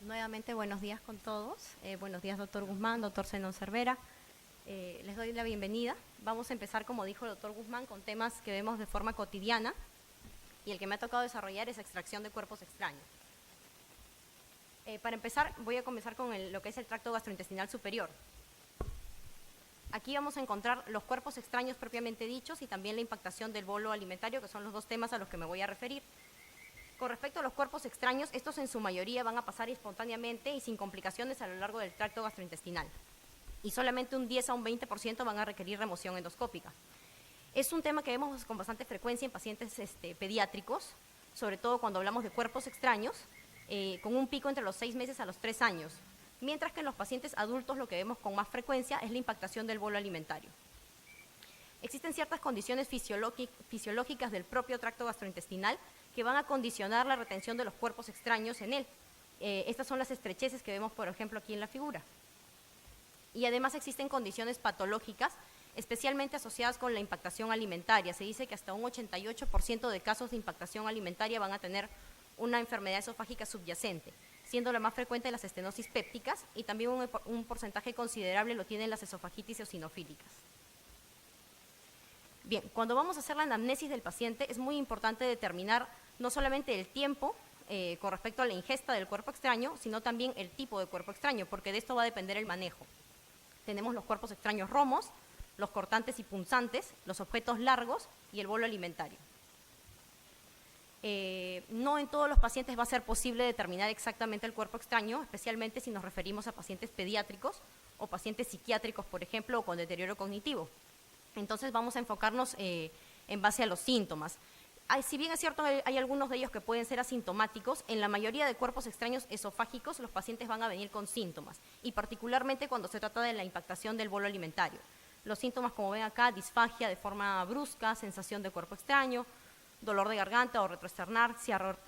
Nuevamente, buenos días con todos. Buenos días, doctor Guzmán, doctor Zenón Cervera. Les doy la bienvenida. Vamos a empezar, como dijo el doctor Guzmán, con temas que vemos de forma cotidiana y el que me ha tocado desarrollar es extracción de cuerpos extraños. Para empezar, voy a comenzar con lo que es el tracto gastrointestinal superior. Aquí vamos a encontrar los cuerpos extraños propiamente dichos y también la impactación del bolo alimentario, que son los dos temas a los que me voy a referir. Con respecto a los cuerpos extraños, estos en su mayoría van a pasar espontáneamente y sin complicaciones a lo largo del tracto gastrointestinal. Y solamente un 10 a un 20% van a requerir remoción endoscópica. Es un tema que vemos con bastante frecuencia en pacientes pediátricos, sobre todo cuando hablamos de cuerpos extraños, con un pico entre los 6 meses a los 3 años. Mientras que en los pacientes adultos lo que vemos con más frecuencia es la impactación del bolo alimentario. Existen ciertas condiciones fisiológicas del propio tracto gastrointestinal que van a condicionar la retención de los cuerpos extraños en él. Estas son las estrecheces que vemos, por ejemplo, aquí en la figura. Y además existen condiciones patológicas, especialmente asociadas con la impactación alimentaria. Se dice que hasta un 88% de casos de impactación alimentaria van a tener una enfermedad esofágica subyacente, siendo la más frecuente las estenosis pépticas y también un porcentaje considerable lo tienen las esofagitis eosinofílicas. Bien, cuando vamos a hacer la anamnesis del paciente es muy importante determinar no solamente el tiempo con respecto a la ingesta del cuerpo extraño, sino también el tipo de cuerpo extraño, porque de esto va a depender el manejo. Tenemos los cuerpos extraños romos, los cortantes y punzantes, los objetos largos y el bolo alimentario. No en todos los pacientes va a ser posible determinar exactamente el cuerpo extraño, especialmente si nos referimos a pacientes pediátricos o pacientes psiquiátricos, por ejemplo, o con deterioro cognitivo. Entonces vamos a enfocarnos en base a los síntomas. Si bien es cierto, hay algunos de ellos que pueden ser asintomáticos, en la mayoría de cuerpos extraños esofágicos los pacientes van a venir con síntomas, y particularmente cuando se trata de la impactación del bolo alimentario. Los síntomas, como ven acá, disfagia de forma brusca, sensación de cuerpo extraño, dolor de garganta o retroesternal,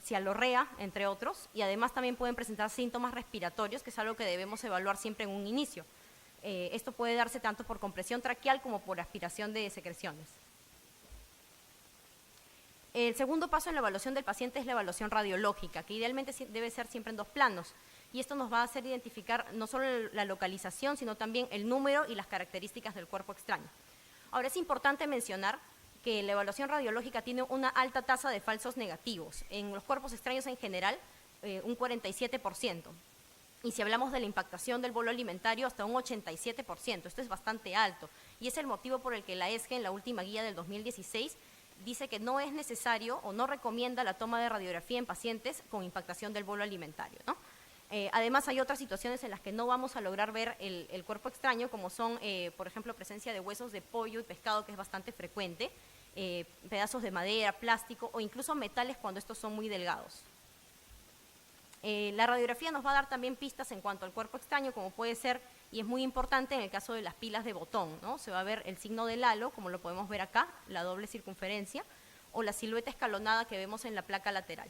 cialorrea, entre otros, y además también pueden presentar síntomas respiratorios, que es algo que debemos evaluar siempre en un inicio. Esto puede darse tanto por compresión traqueal como por aspiración de secreciones. El segundo paso en la evaluación del paciente es la evaluación radiológica, que idealmente debe ser siempre en dos planos, y esto nos va a hacer identificar no solo la localización, sino también el número y las características del cuerpo extraño. Ahora, es importante mencionar que la evaluación radiológica tiene una alta tasa de falsos negativos. En los cuerpos extraños en general, un 47%. Y si hablamos de la impactación del bolo alimentario, hasta un 87%. Esto es bastante alto. Y es el motivo por el que la ESGE, en la última guía del 2016, dice que no es necesario o no recomienda la toma de radiografía en pacientes con impactación del bolo alimentario, ¿no? Además, hay otras situaciones en las que no vamos a lograr ver el cuerpo extraño, como son, por ejemplo, presencia de huesos de pollo y pescado, que es bastante frecuente, pedazos de madera, plástico o incluso metales cuando estos son muy delgados. La radiografía nos va a dar también pistas en cuanto al cuerpo extraño, como puede ser, y es muy importante en el caso de las pilas de botón, ¿no? Se va a ver el signo del halo, como lo podemos ver acá, la doble circunferencia, o la silueta escalonada que vemos en la placa lateral.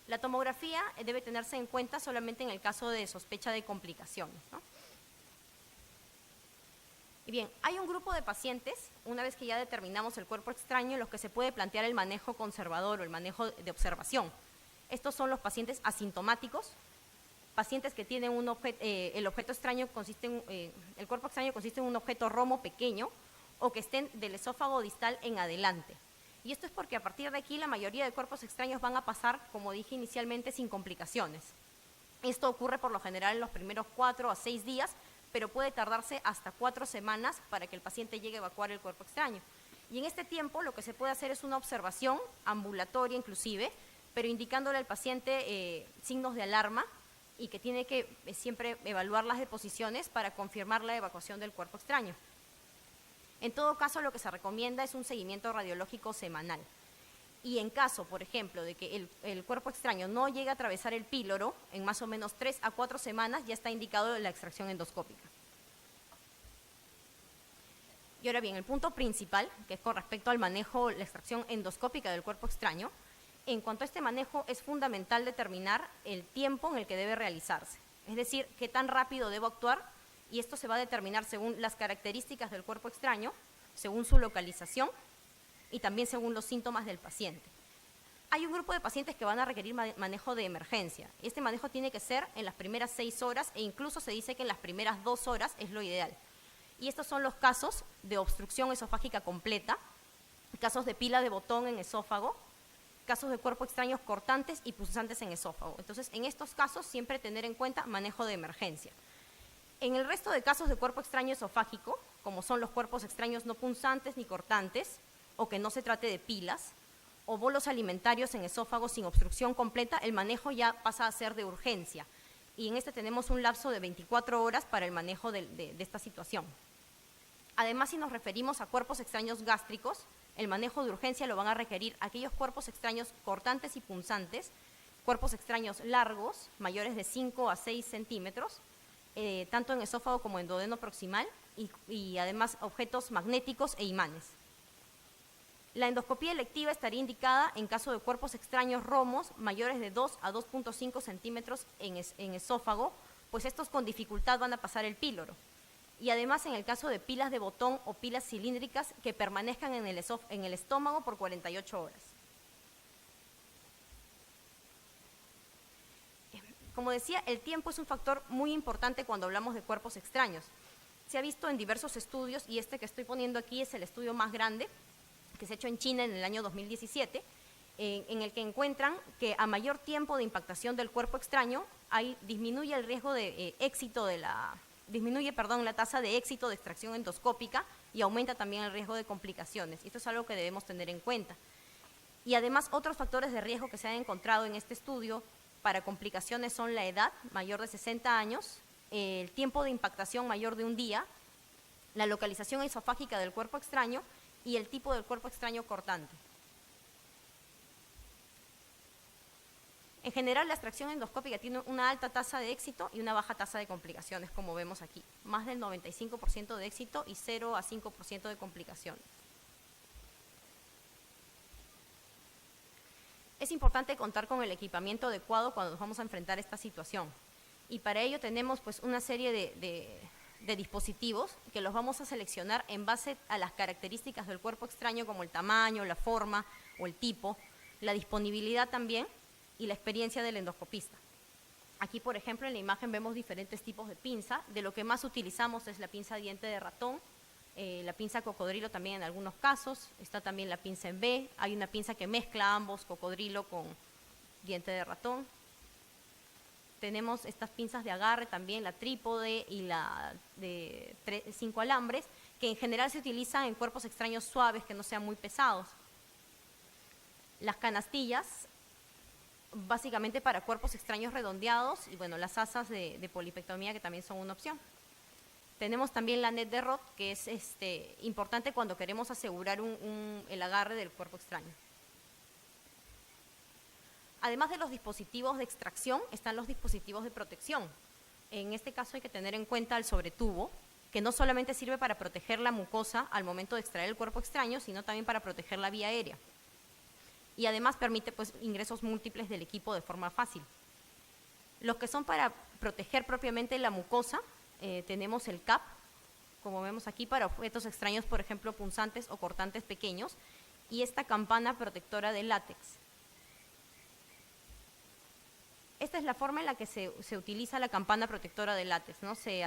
La tomografía debe tenerse en cuenta solamente en el caso de sospecha de complicaciones, ¿no? Y bien, hay un grupo de pacientes, una vez que ya determinamos el cuerpo extraño, en los que se puede plantear el manejo conservador o el manejo de observación. Estos son los pacientes asintomáticos, pacientes que tienen el cuerpo extraño consiste en un objeto romo pequeño o que estén del esófago distal en adelante. Y esto es porque a partir de aquí la mayoría de cuerpos extraños van a pasar, como dije inicialmente, sin complicaciones. Esto ocurre por lo general en los primeros 4 a 6 días, pero puede tardarse hasta 4 semanas para que el paciente llegue a evacuar el cuerpo extraño. Y en este tiempo lo que se puede hacer es una observación ambulatoria inclusive, pero indicándole al paciente signos de alarma y que tiene que siempre evaluar las deposiciones para confirmar la evacuación del cuerpo extraño. En todo caso, lo que se recomienda es un seguimiento radiológico semanal. Y en caso, por ejemplo, de que el cuerpo extraño no llegue a atravesar el píloro, en más o menos 3 a 4 semanas ya está indicado la extracción endoscópica. Y ahora bien, el punto principal, que es con respecto al manejo, la extracción endoscópica del cuerpo extraño, en cuanto a este manejo es fundamental determinar el tiempo en el que debe realizarse. Es decir, qué tan rápido debo actuar, y esto se va a determinar según las características del cuerpo extraño, según su localización y también según los síntomas del paciente. Hay un grupo de pacientes que van a requerir manejo de emergencia. Este manejo tiene que ser en las primeras 6 horas e incluso se dice que en las primeras 2 horas es lo ideal. Y estos son los casos de obstrucción esofágica completa, casos de pila de botón en esófago, casos de cuerpo extraños cortantes y punzantes en esófago. Entonces, en estos casos siempre tener en cuenta manejo de emergencia. En el resto de casos de cuerpo extraño esofágico, como son los cuerpos extraños no punzantes ni cortantes, o que no se trate de pilas, o bolos alimentarios en esófago sin obstrucción completa, el manejo ya pasa a ser de urgencia. Y en este tenemos un lapso de 24 horas para el manejo de esta situación. Además, si nos referimos a cuerpos extraños gástricos, el manejo de urgencia lo van a requerir aquellos cuerpos extraños cortantes y punzantes, cuerpos extraños largos, mayores de 5 a 6 centímetros, tanto en esófago como en duodeno proximal, y además objetos magnéticos e imanes. La endoscopía electiva estaría indicada en caso de cuerpos extraños romos mayores de 2 a 2.5 centímetros en esófago, pues estos con dificultad van a pasar el píloro. Y además en el caso de pilas de botón o pilas cilíndricas que permanezcan en el estómago por 48 horas. Como decía, el tiempo es un factor muy importante cuando hablamos de cuerpos extraños. Se ha visto en diversos estudios, y este que estoy poniendo aquí es el estudio más grande, que se ha hecho en China en el año 2017, en el que encuentran que a mayor tiempo de impactación del cuerpo extraño, disminuye el riesgo de la tasa de éxito de extracción endoscópica y aumenta también el riesgo de complicaciones. Esto es algo que debemos tener en cuenta. Y además, otros factores de riesgo que se han encontrado en este estudio para complicaciones son la edad, mayor de 60 años, el tiempo de impactación mayor de un día, la localización esofágica del cuerpo extraño y el tipo del cuerpo extraño cortante. En general, la extracción endoscópica tiene una alta tasa de éxito y una baja tasa de complicaciones, como vemos aquí. Más del 95% de éxito y 0 a 5% de complicaciones. Es importante contar con el equipamiento adecuado cuando nos vamos a enfrentar esta situación. Y para ello tenemos pues una serie de dispositivos que los vamos a seleccionar en base a las características del cuerpo extraño, como el tamaño, la forma o el tipo, la disponibilidad también y la experiencia del endoscopista. Aquí, por ejemplo, en la imagen vemos diferentes tipos de pinza. De lo que más utilizamos es la pinza diente de ratón, la pinza cocodrilo también en algunos casos, está también la pinza en B, hay una pinza que mezcla ambos, cocodrilo con diente de ratón. Tenemos estas pinzas de agarre también, la trípode y la de 5 alambres, que en general se utilizan en cuerpos extraños suaves que no sean muy pesados. Las canastillas, básicamente para cuerpos extraños redondeados, y bueno, las asas de polipectomía, que también son una opción. Tenemos también la net de Roth, que es importante cuando queremos asegurar el agarre del cuerpo extraño. Además de los dispositivos de extracción, están los dispositivos de protección. En este caso hay que tener en cuenta el sobretubo, que no solamente sirve para proteger la mucosa al momento de extraer el cuerpo extraño, sino también para proteger la vía aérea. Y además permite pues, ingresos múltiples del equipo de forma fácil. Los que son para proteger propiamente la mucosa, tenemos el CAP, como vemos aquí, para objetos extraños, por ejemplo, punzantes o cortantes pequeños, y esta campana protectora de látex. Esta es la forma en la que se utiliza la campana protectora de látex, ¿no? Se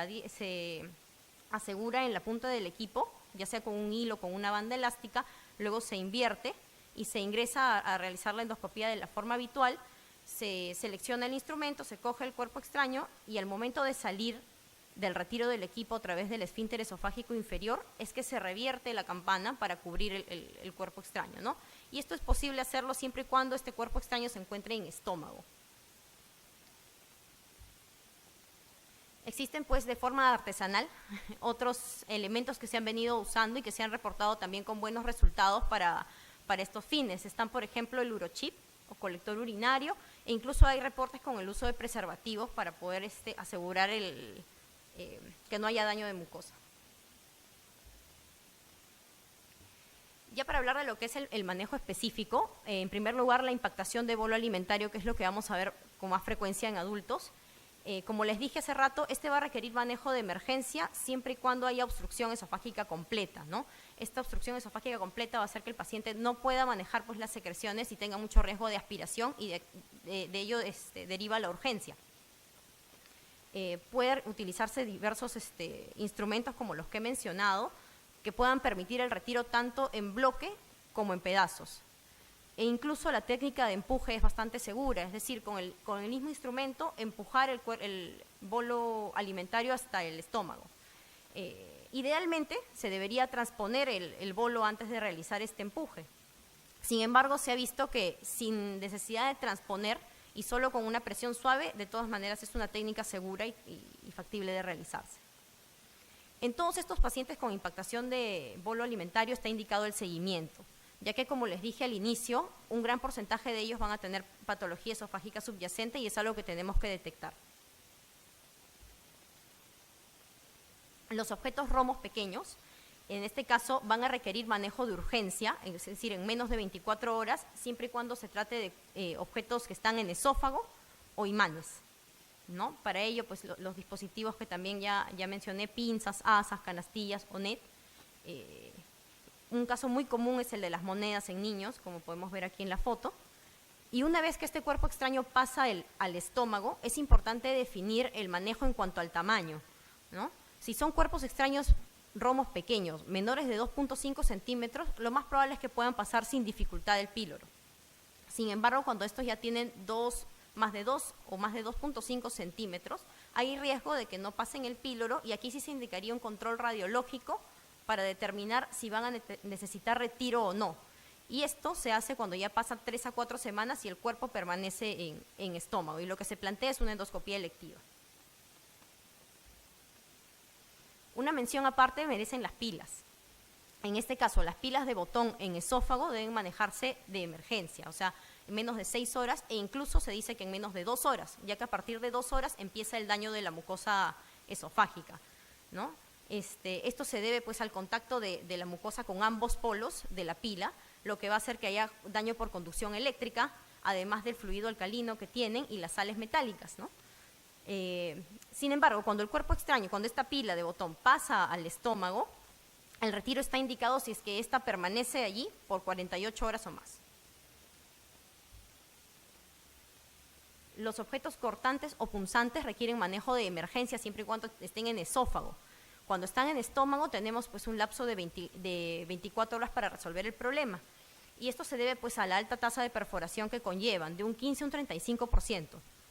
asegura en la punta del equipo, ya sea con un hilo o con una banda elástica, luego se invierte y se ingresa a realizar la endoscopía de la forma habitual, se selecciona el instrumento, se coge el cuerpo extraño y al momento de salir del retiro del equipo a través del esfínter esofágico inferior es que se revierte la campana para cubrir el cuerpo extraño, ¿no? Y esto es posible hacerlo siempre y cuando este cuerpo extraño se encuentre en estómago. Existen pues de forma artesanal otros elementos que se han venido usando y que se han reportado también con buenos resultados para estos fines. Están, por ejemplo, el urochip o colector urinario, e incluso hay reportes con el uso de preservativos para poder asegurar que no haya daño de mucosa. Ya para hablar de lo que es el manejo específico, en primer lugar la impactación de bolo alimentario, que es lo que vamos a ver con más frecuencia en adultos. Como les dije hace rato, este va a requerir manejo de emergencia siempre y cuando haya obstrucción esofágica completa, ¿no? Esta obstrucción esofágica completa va a hacer que el paciente no pueda manejar pues, las secreciones y tenga mucho riesgo de aspiración y de ello deriva la urgencia. Pueden utilizarse diversos instrumentos como los que he mencionado que puedan permitir el retiro tanto en bloque como en pedazos. E incluso la técnica de empuje es bastante segura, es decir, con el mismo instrumento empujar el bolo alimentario hasta el estómago. Idealmente se debería transponer el bolo antes de realizar este empuje. Sin embargo, se ha visto que sin necesidad de transponer y solo con una presión suave, de todas maneras es una técnica segura y factible de realizarse. En todos estos pacientes con impactación de bolo alimentario está indicado el seguimiento, ya que, como les dije al inicio, un gran porcentaje de ellos van a tener patología esofágica subyacente y es algo que tenemos que detectar. Los objetos romos pequeños, en este caso, van a requerir manejo de urgencia, es decir, en menos de 24 horas, siempre y cuando se trate de objetos que están en esófago o imanes, ¿no? Para ello, pues los dispositivos que también ya mencioné, pinzas, asas, canastillas o net. Un caso muy común es el de las monedas en niños, como podemos ver aquí en la foto. Y una vez que este cuerpo extraño pasa al estómago, es importante definir el manejo en cuanto al tamaño, ¿no? Si son cuerpos extraños romos pequeños, menores de 2.5 centímetros, lo más probable es que puedan pasar sin dificultad el píloro. Sin embargo, cuando estos ya tienen más de 2 o más de 2.5 centímetros, hay riesgo de que no pasen el píloro y aquí sí se indicaría un control radiológico para determinar si van a necesitar retiro o no. Y esto se hace cuando ya pasan 3 a 4 semanas y el cuerpo permanece en estómago. Y lo que se plantea es una endoscopía electiva. Una mención aparte merecen las pilas. En este caso, las pilas de botón en esófago deben manejarse de emergencia, o sea, en menos de 6 horas e incluso se dice que en menos de 2 horas, ya que a partir de 2 horas empieza el daño de la mucosa esofágica, ¿no? Esto se debe pues al contacto de la mucosa con ambos polos de la pila, lo que va a hacer que haya daño por conducción eléctrica, además del fluido alcalino que tienen y las sales metálicas, ¿no? Sin embargo, cuando el cuerpo extraño, cuando esta pila de botón pasa al estómago, el retiro está indicado si es que ésta permanece allí por 48 horas o más. Los objetos cortantes o punzantes requieren manejo de emergencia siempre y cuando estén en esófago. Cuando están en estómago tenemos pues un lapso de 24 horas para resolver el problema. Y esto se debe pues a la alta tasa de perforación que conllevan, de un 15 a un 35%.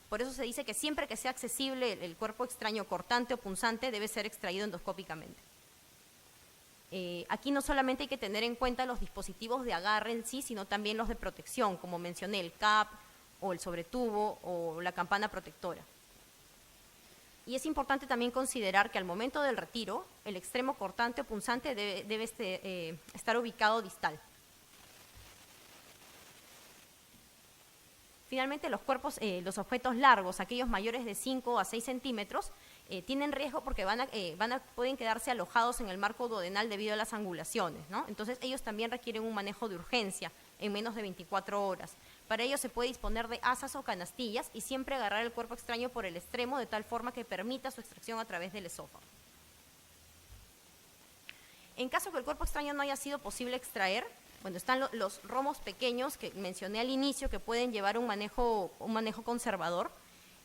Por eso se dice que siempre que sea accesible el cuerpo extraño cortante o punzante debe ser extraído endoscópicamente. Aquí no solamente hay que tener en cuenta los dispositivos de agarre en sí, sino también los de protección, como mencioné, el CAP o el sobretubo o la campana protectora. Y es importante también considerar que al momento del retiro, el extremo cortante o punzante debe estar ubicado distal. Finalmente, los objetos largos, aquellos mayores de 5 a 6 centímetros, tienen riesgo porque pueden quedarse alojados en el marco duodenal debido a las angulaciones, ¿no? Entonces, ellos también requieren un manejo de urgencia en menos de 24 horas. Para ello se puede disponer de asas o canastillas y siempre agarrar el cuerpo extraño por el extremo de tal forma que permita su extracción a través del esófago. En caso que el cuerpo extraño no haya sido posible extraer, bueno, están los romos pequeños que mencioné al inicio que pueden llevar un manejo conservador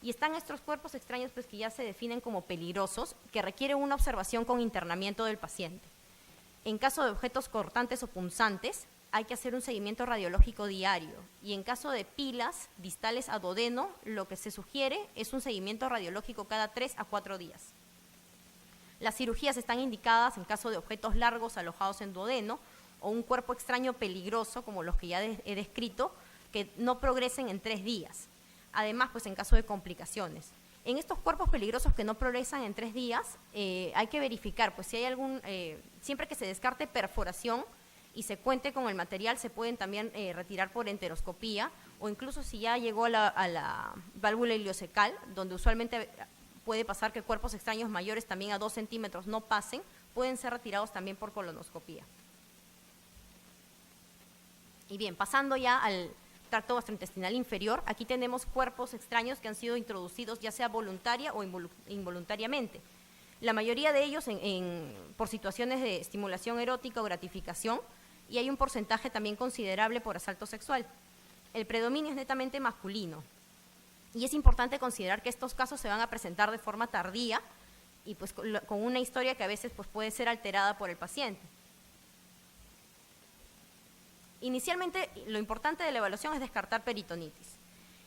y están estos cuerpos extraños pues, que ya se definen como peligrosos, que requieren una observación con internamiento del paciente. En caso de objetos cortantes o punzantes, hay que hacer un seguimiento radiológico diario y en caso de pilas distales a duodeno, lo que se sugiere es un seguimiento radiológico cada 3 a 4 días. Las cirugías están indicadas en caso de objetos largos alojados en duodeno o un cuerpo extraño peligroso, como los que ya he descrito, que no progresen en 3 días. Además, pues en caso de complicaciones. En estos cuerpos peligrosos que no progresan en 3 días, hay que verificar, pues si hay siempre que se descarte perforación y se cuente con el material, se pueden también retirar por enteroscopía, o incluso si ya llegó a la válvula iliocecal, donde usualmente puede pasar que cuerpos extraños mayores también a 2 centímetros no pasen, pueden ser retirados también por colonoscopía. Y bien, pasando ya al tracto gastrointestinal inferior, aquí tenemos cuerpos extraños que han sido introducidos ya sea voluntaria o involuntariamente. La mayoría de ellos por situaciones de estimulación erótica o gratificación, y hay un porcentaje también considerable por asalto sexual. El predominio es netamente masculino, y es importante considerar que estos casos se van a presentar de forma tardía y pues con una historia que a veces pues, puede ser alterada por el paciente. Inicialmente, lo importante de la evaluación es descartar peritonitis.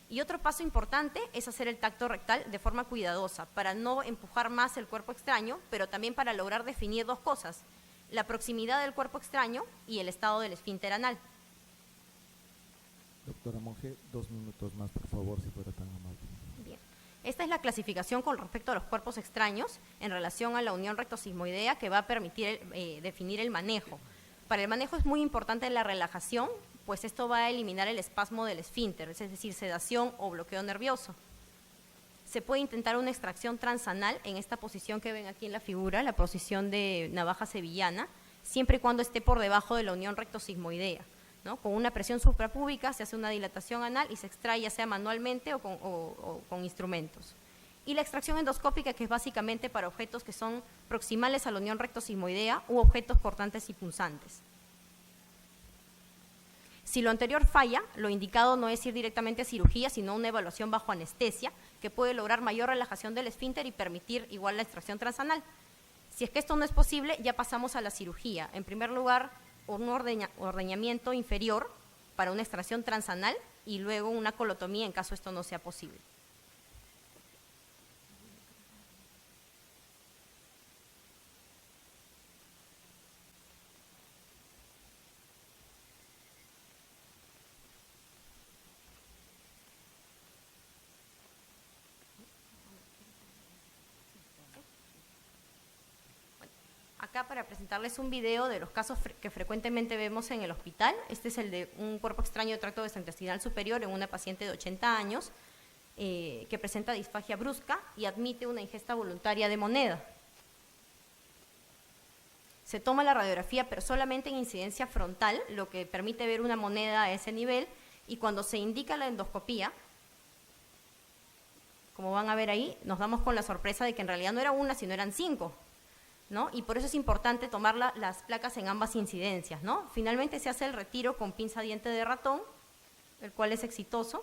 Y otro paso importante es hacer el tacto rectal de forma cuidadosa, para no empujar más el cuerpo extraño, pero también para lograr definir dos cosas: la proximidad del cuerpo extraño y el estado del esfínter anal. Doctora Monge, 2 minutos más, por favor, si fuera tan amable. Bien. Esta es la clasificación con respecto a los cuerpos extraños en relación a la unión rectosigmoidea, que va a permitir definir el manejo. Para el manejo es muy importante la relajación, pues esto va a eliminar el espasmo del esfínter, es decir, sedación o bloqueo nervioso. Se puede intentar una extracción transanal en esta posición que ven aquí en la figura, la posición de navaja sevillana, siempre y cuando esté por debajo de la unión rectosigmoidea, ¿no? Con una presión suprapúbica se hace una dilatación anal y se extrae ya sea manualmente o con instrumentos. Y la extracción endoscópica, que es básicamente para objetos que son proximales a la unión rectosigmoidea u objetos cortantes y punzantes. Si lo anterior falla, lo indicado no es ir directamente a cirugía, sino una evaluación bajo anestesia, que puede lograr mayor relajación del esfínter y permitir igual la extracción transanal. Si es que esto no es posible, ya pasamos a la cirugía. En primer lugar, un ordeñamiento inferior para una extracción transanal y luego una colotomía en caso esto no sea posible. Acá para presentarles un video de los casos que frecuentemente vemos en el hospital. Este es el de un cuerpo extraño de tracto gastrointestinal superior en una paciente de 80 años que presenta disfagia brusca y admite una ingesta voluntaria de moneda. Se toma la radiografía, pero solamente en incidencia frontal, lo que permite ver una moneda a ese nivel, y cuando se indica la endoscopía, como van a ver ahí, nos damos con la sorpresa de que en realidad no era una, sino eran 5. ¿No? Y por eso es importante tomar las placas en ambas incidencias, ¿no? Finalmente se hace el retiro con pinza diente de ratón, el cual es exitoso.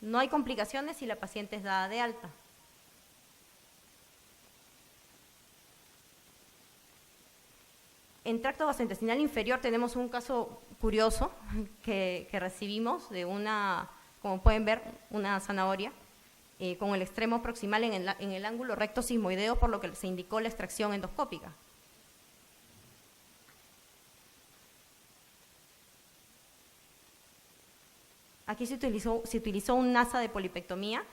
No hay complicaciones y la paciente es dada de alta. En tracto gastrointestinal inferior tenemos un caso curioso que recibimos de una, como pueden ver, una zanahoria, con el extremo proximal en el ángulo recto sigmoideo, por lo que se indicó la extracción endoscópica. Aquí se utilizó un NASA de polipectomía.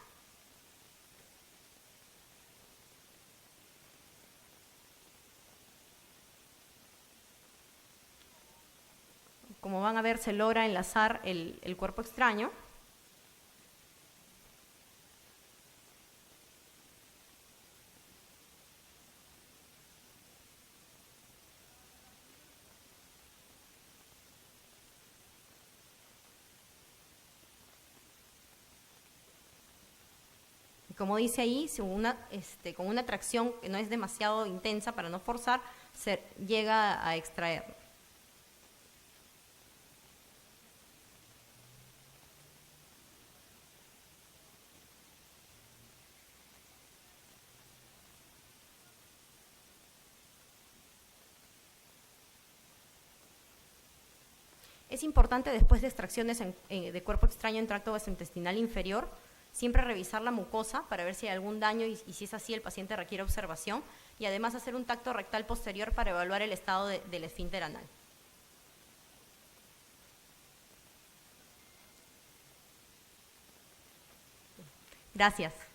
Como van a ver, se logra enlazar el cuerpo extraño. Como dice ahí, con una tracción que no es demasiado intensa para no forzar, se llega a extraer. Es importante, después de extracciones de cuerpo extraño en tracto gastrointestinal inferior, siempre revisar la mucosa para ver si hay algún daño y si es así el paciente requiere observación, y además hacer un tacto rectal posterior para evaluar el estado del esfínter anal. Gracias.